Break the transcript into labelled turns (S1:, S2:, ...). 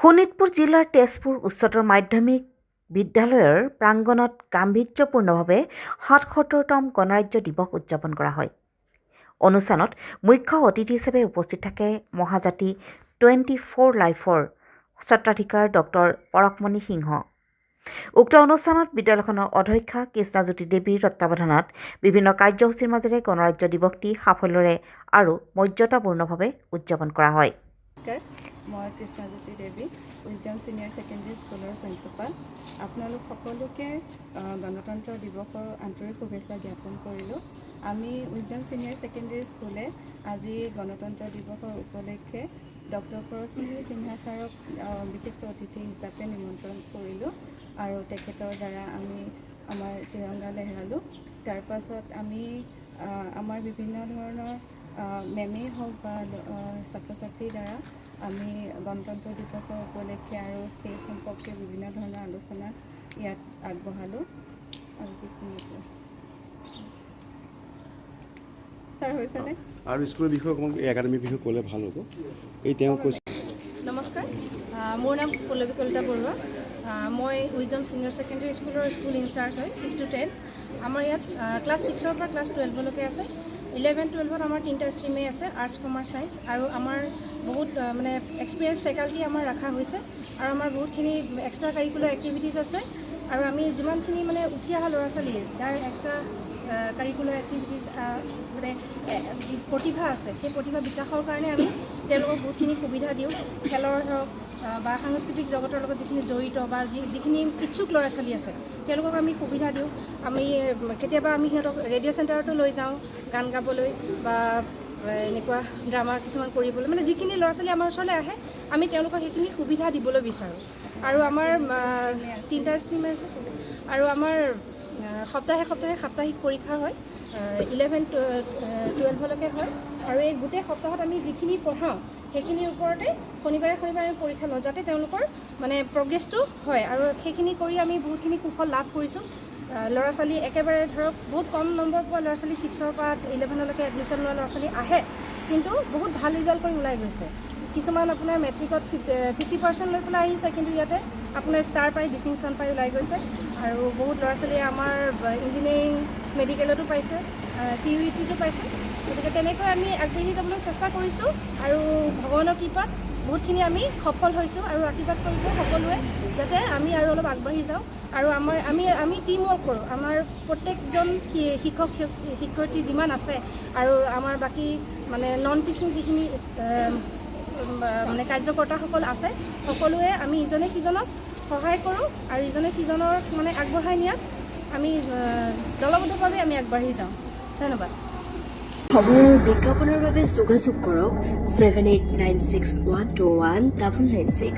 S1: শোণিতপুৰ জিলাৰ তেজপুৰ উচ্চতৰ মাধ্যমিক বিদ্যালয়ৰ প্ৰাংগণত গাম্ভীৰ্যপূৰ্ণভাৱে ৭৭তম গণৰাজ্য দিৱস উদযাপন কৰা হয়। অনুষ্ঠানত মুখ্য অতিথি হিচাপে উপস্থিত থাকে মহাজাতি 24 লাইফৰ স্বত্বাধিকাৰ ডক্টৰ পৰশমণি সিংহ। উক্ত অনুষ্ঠানত বিদ্যালয়খনৰ অধ্যক্ষা কৃষ্ণাজ্যোতি দেৱীৰ তত্বাৱধানত বিভিন্ন কাৰ্যসূচীৰ মাজেৰে গণৰাজ্য দিৱসটি সাফল্যৰে আৰু মৰ্যাদাপূৰ্ণভাৱে উদযাপন কৰা হয়।
S2: মই কৃষ্ণাজ্যোতি দেৱী, উইজডম ছিনিয়ৰ ছেকেণ্ডেৰী স্কুলৰ প্ৰিন্সিপাল। আপোনালোক সকলোকে গণতন্ত্ৰ দিৱসৰ আন্তৰিক শুভেচ্ছা জ্ঞাপন কৰিলোঁ। আমি উইজডম ছিনিয়ৰ ছেকেণ্ডেৰী স্কুলে আজি গণতন্ত্ৰ দিৱসৰ উপলক্ষে ডক্টৰ পৰশমণি সিংহ ছাৰক বিশিষ্ট অতিথি হিচাপে নিমন্ত্ৰণ কৰিলোঁ আৰু তেখেতৰ দ্বাৰা আমি আমাৰ তিৰংগা লেহেৰালোঁ। তাৰ পাছত আমি আমাৰ বিভিন্ন ধৰণৰ মেমেই হওক বা ছাত্ৰ ছাত্ৰীৰ দ্বাৰা আমি গণতন্ত্ৰ দিৱসৰ উপলক্ষে আৰু সেই সম্পৰ্কে বিভিন্ন ধৰণৰ আলোচনা ইয়াত আগবঢ়ালোঁ আৰু ছাৰ হৈছেনে
S3: আৰু স্কুলৰ বিষয়ে অকণমান একাডেমীৰ বিষয়ে ক'লে ভাল হ'ব। এই তেওঁ কৈছে।
S4: নমস্কাৰ, মোৰ নাম পল্লৱী কলিতা বৰুৱা। মই wisdom senior secondary school incharge হয় 6 to 10। আমাৰ ইয়াত ক্লাছ 6ৰ পৰা ক্লাছ 12লৈকে আছে। 11-12ত আমাৰ 3টা ষ্ট্ৰীমেই আছে, আৰ্টছ, কমাৰ্চ, ছায়েন্স, আৰু আমাৰ বহুত মানে এক্সপিৰিয়েঞ্চ ফেকাল্টি আমাৰ ৰখা হৈছে আৰু আমাৰ বহুতখিনি এক্সট্ৰা কাৰিকুলাৰ এক্টিভিটিজ আছে আৰু আমি যিমানখিনি মানে উঠি অহা ল'ৰা ছোৱালী যাৰ এক্সট্ৰা কাৰিকুলাৰ এক্টিভিটিজ মানে যি প্ৰতিভা আছে সেই প্ৰতিভা বিকাশৰ কাৰণে আমি তেওঁলোকক বহুতখিনি সুবিধা দিওঁ। খেলৰ হওক বা সাংস্কৃতিক জগতৰ লগত যিখিনি জড়িত বা যিখিনি ইচ্ছুক ল'ৰা ছোৱালী আছে তেওঁলোকক আমি সুবিধা দিওঁ। আমি কেতিয়াবা আমি সিহঁতক ৰেডিঅ' চেণ্টাৰতো লৈ যাওঁ গান গাবলৈ বা এনেকুৱা ড্ৰামা কিছুমান কৰিবলৈ, মানে যিখিনি ল'ৰা ছোৱালী আমাৰ ওচৰলৈ আহে আমি তেওঁলোকক সেইখিনি সুবিধা দিবলৈ বিচাৰোঁ। আৰু আমাৰ 3টা ষ্ট্ৰীম আছে আৰু আমাৰ সপ্তাহে সাপ্তাহিক পৰীক্ষা হয়, 11-12লৈকে হয় আৰু এই গোটেই সপ্তাহত আমি যিখিনি পঢ়াওঁ সেইখিনিৰ ওপৰতে শনিবাৰে আমি পৰীক্ষা লওঁ যাতে তেওঁলোকৰ মানে প্ৰগ্ৰেছটো হয় আৰু সেইখিনি কৰি আমি বহুতখিনি সুফল লাভ কৰিছোঁ। ল'ৰা ছোৱালী একেবাৰে ধৰক বহুত কম নম্বৰ পোৱা ল'ৰা ছোৱালী 6ৰ পৰা 11লৈকে এডমিশ্যন লোৱা ল'ৰা ছোৱালী আহে, কিন্তু বহুত ভাল ৰিজাল্ট কৰি ওলাই গৈছে। কিছুমান আপোনাৰ মেট্ৰিকত 50% লৈ পেলাই আহিছে, কিন্তু ইয়াতে আপোনাৰ ষ্টাৰ পাই ডিষ্টিংশ্যন পাই ওলাই গৈছে আৰু বহুত ল'ৰা ছোৱালীয়ে আমাৰ ইঞ্জিনিয়াৰিং মেডিকেলতো পাইছে, CUETটো পাইছে। গতিকে তেনেকৈ আমি আগবাঢ়ি যাবলৈ চেষ্টা কৰিছোঁ আৰু ভগৱানৰ কৃপাত বহুতখিনি আমি সফল হৈছোঁ আৰু আশীৰ্বাদ কৰিব সকলোৱে যাতে আমি আৰু অলপ আগবাঢ়ি যাওঁ আৰু আমি টিম ৱৰ্ক কৰোঁ। আমাৰ প্ৰত্যেকজন শিক্ষয়িত্ৰী যিমান আছে আৰু আমাৰ বাকী মানে নন টিচিং যিখিনি মানে কাৰ্যকৰ্তাসকল আছে সকলোৱে আমি ইজনে সিজনক সহায় কৰোঁ আৰু ইজনে সিজনক মানে আগবঢ়াই নিয়াত আমি দলবদ্ধভাৱে আমি আগবাঢ়ি যাওঁ। ধন্যবাদ।
S5: খবৰ বিজ্ঞাপনৰ বাবে যোগাযোগ কৰক 7896121996।